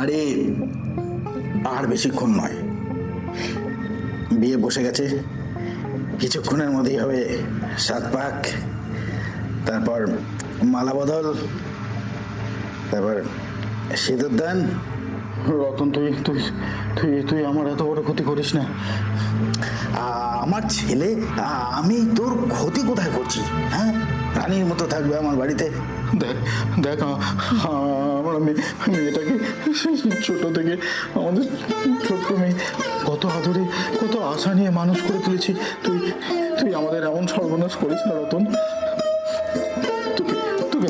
আরে আর বেশিক্ষণ নয়, বিয়ে বসে গেছে। কিছুক্ষণের মধ্যেই হবে সাত পাক, তারপর মালা বদল, তারপর সিঁদুর দান। রতন, তুই তুই তুই তুই আমার এত বড় ক্ষতি করিস না। আমার ছেলে, আমি তোর ক্ষতি কোথায় করছি? হ্যাঁ, রানীর মতো থাকবে আমার বাড়িতে। দেখ দেখ, আমরা মেয়েটাকে ছোট থেকে, আমাদের ছোট্ট মেয়ে, কত আদরে কত আশা নিয়ে মানুষ করে তুলেছি। তুই তুই আমাদের এমন সর্বনাশ করিস না রতন। তোকে তোকে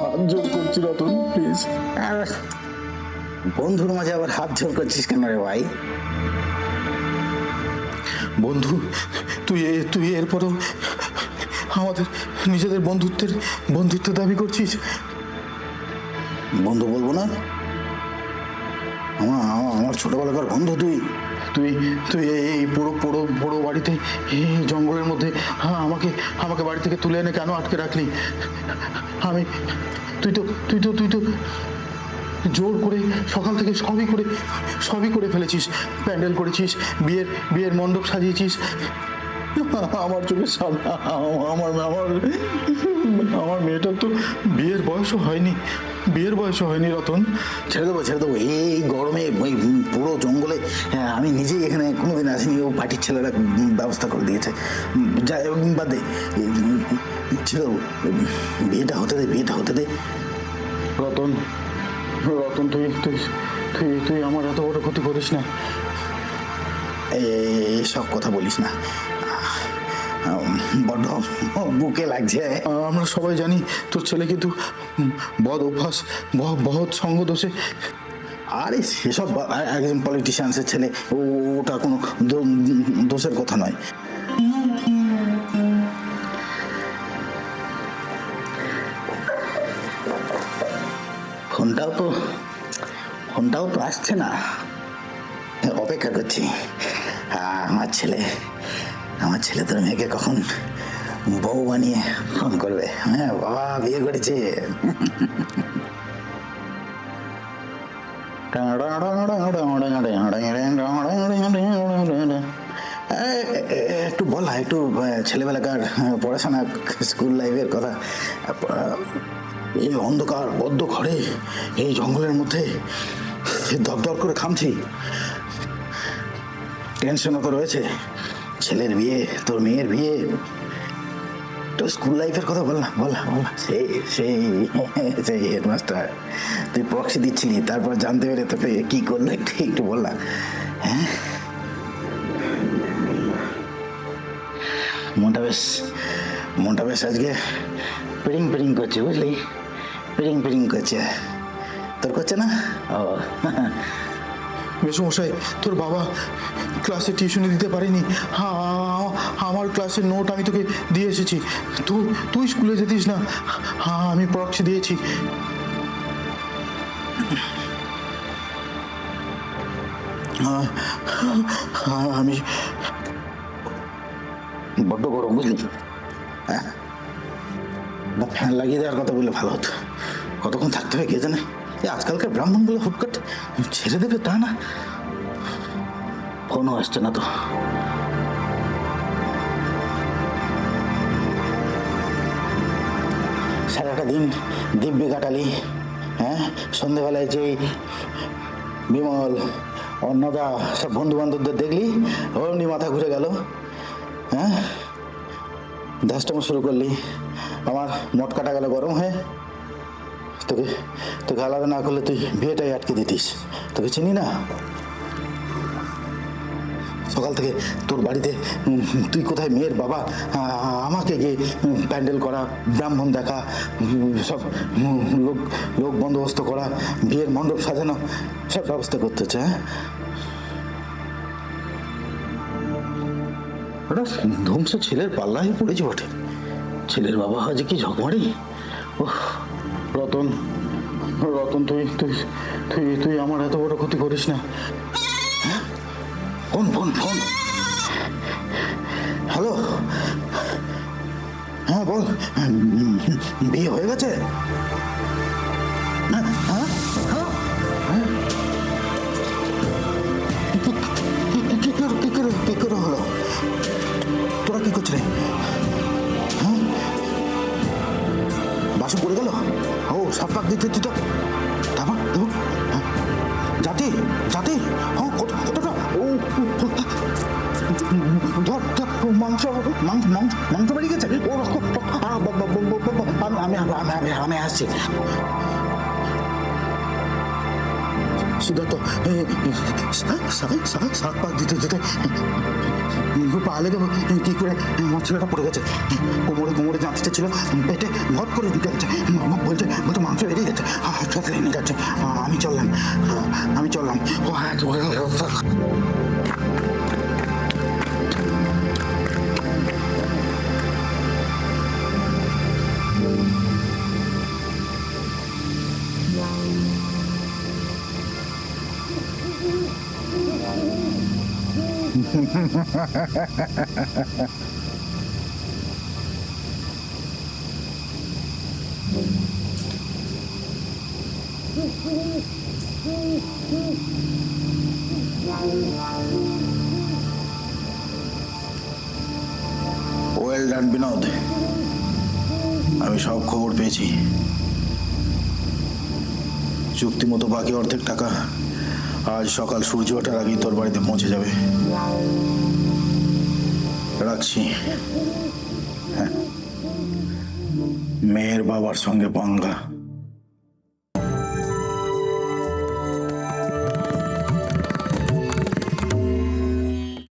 হাত জোর করছি রতন, প্লিজ। আর বন্ধুর মাঝে আবার হাত জোর করছিস কেন রে ভাই? বন্ধু, তুই এরপরও আমাদের নিজেদের বন্ধুত্ব দাবি করছিস? বন্ধু বলবো না? আমার ছোটবেলাকার বন্ধু তুই। তুই তুই এই পুরো পুরো বড় বাড়িতে, এই জঙ্গলের মধ্যে আমাকে বাড়ি থেকে তুলে এনে কেন আটকে রাখলি? তুই তো জোর করে সকাল থেকে সবই করে ফেলেছিস। প্যান্ডেল করেছিস, বিয়ের মণ্ডপ সাজিয়েছিস। আমার চোখে সাদা, আমার মেয়েটার তো বিয়ের বয়সও হয়নি রতন। ছেড়ে দেবো এই গরমে ওই পুরো জঙ্গলে। আমি নিজেই এখানে কোনোদিন আসিনি, ও পার্টির ছেলেরা ব্যবস্থা করে দিয়েছে। যাই বাদ দে, ছেড়ে দেবো। বিয়েটা হতে দে। রতন, তুই তুই তুই তুই আমার এত বড় ক্ষতি করিস না। সব কথা বলিস না, বড্ড বুকে লাগছে। আমরা সবাই জানি তোর ছেলে কিন্তু বদ অভ্যাস, বহৎ সঙ্গ দোষে। আরে সেসব একজন পলিটিশিয়ানসের ছেলে, ওটা কোনো দোষের কথা নয়। ফোনটাও তো আসছে না, অপেক্ষা করছি। আমার ছেলে তোর মেয়েকে কখন বউ বানিয়ে ফোন করবে। হ্যাঁ বাবা বিয়ে করেছে। একটু বলা, একটু ছেলেবেলাকার পড়াশোনা, স্কুল লাইফের কথা। এই অন্ধকার বদ্ধ ঘরে, এই জঙ্গলের মধ্যে দরদর করে খামছি। টেনশনও তো রয়েছে, ছেলের বিয়ে, তোর মেয়ের বিয়ে। তো স্কুল লাইফের কথা বল না। সেই হেডমাস্টার, তুই প্রক্সি দিচ্ছিলি, তারপর জানতে পেরে তোকে কি করলো একটু বল না। হ্যাঁ, মনটা বেশ আজকে পেরিং করছে, বুঝলি? পেরিং করছে। তোর করছে না? ও মেসোমশাই, তোর বাবা ক্লাসে টিউশনি দিতে পারেনি। আমার ক্লাসের নোট আমি তোকে দিয়ে এসেছি। তুই স্কুলে যেতিস না, আমি প্রক্সি দিয়েছি। আমি বড্ড গরম, বুঝলি? হ্যাঁ, ফ্যান লাগিয়ে দেওয়ার কথা বললে ভালো হতো। কতক্ষণ থাকতে হবে কে জানে। আজকালকার ব্রাহ্মণ বলে হুটকাট ছেড়ে দেবে তা না। ফোনও আসছে না তো। সারাটা দিন দিব্যি কাটালি। হ্যাঁ, সন্ধেবেলায় যেই বিমল, অন্নদা, সব বন্ধু বান্ধবদের দেখলি, অমনি মাথা ঘুরে গেল। হ্যাঁ, ধ্যাসটামো শুরু করলি। আমার মট কাটা গেল গরম হয়ে। তোকে আলাদা না করলে তুই বিয়েটাই আটকে দিতিস। তোকে চিনি না। সকাল থেকে তোর বাড়িতে তুই কোথায় মেয়ের বাবা, আমাকে গিয়ে প্যান্ডেল করা, ব্রাহ্মণ দেখা, সব লোক বন্দোবস্ত করা, বিয়ের মণ্ডপ সাজানো, সব ব্যবস্থা করতে হচ্ছে। হ্যাঁ, ওটা ধ্বংস ছেলের পাল্লায় পড়েছে বটে। ছেলের বাবা হয় কি ঝকমারি। রতন, তুই তুই তুই তুই আমার এত বড় ক্ষতি করিস না। ফোন। হ্যালো, হ্যাঁ বল, বিয়ে হয়ে গেছে? হ্যাঁ, পাশে পড়ে গেল। ও সাত পাক দিতে দিত, তারপর হ্যাঁ। জাতি জাতি ও কতটা ও ধর ধর, মাংস মাংস মাংস মাংস বেরিয়ে গেছে। ও আমি আমি আমি আমি আসছি। সিদ্ধার্থ সাত পাক দিতে দিতে পা লেগে কি করে আমার ছেলেটা পড়ে গেছে। কোমরে কোমরে জাঁতিতে ছিল, পেটে ভট করে ঢুকে গেছে। বলছে বলছে মাংস বেরিয়ে গেছে, হাসপাতালে নিয়ে যাচ্ছে। আমি চললাম আমি চললাম। ও হ্যাঁ ওয়েল ডান বিনোদ, আমি সব খবর পেয়েছি। চুক্তি মতো বাকি অর্ধেক টাকা আজ সকাল সূর্য ওঠার আগেই তোর বাড়িতে পৌঁছে যাবে। রাখছি। হ্যাঁ, মেয়ের বাবার সঙ্গে পাঙ্গা।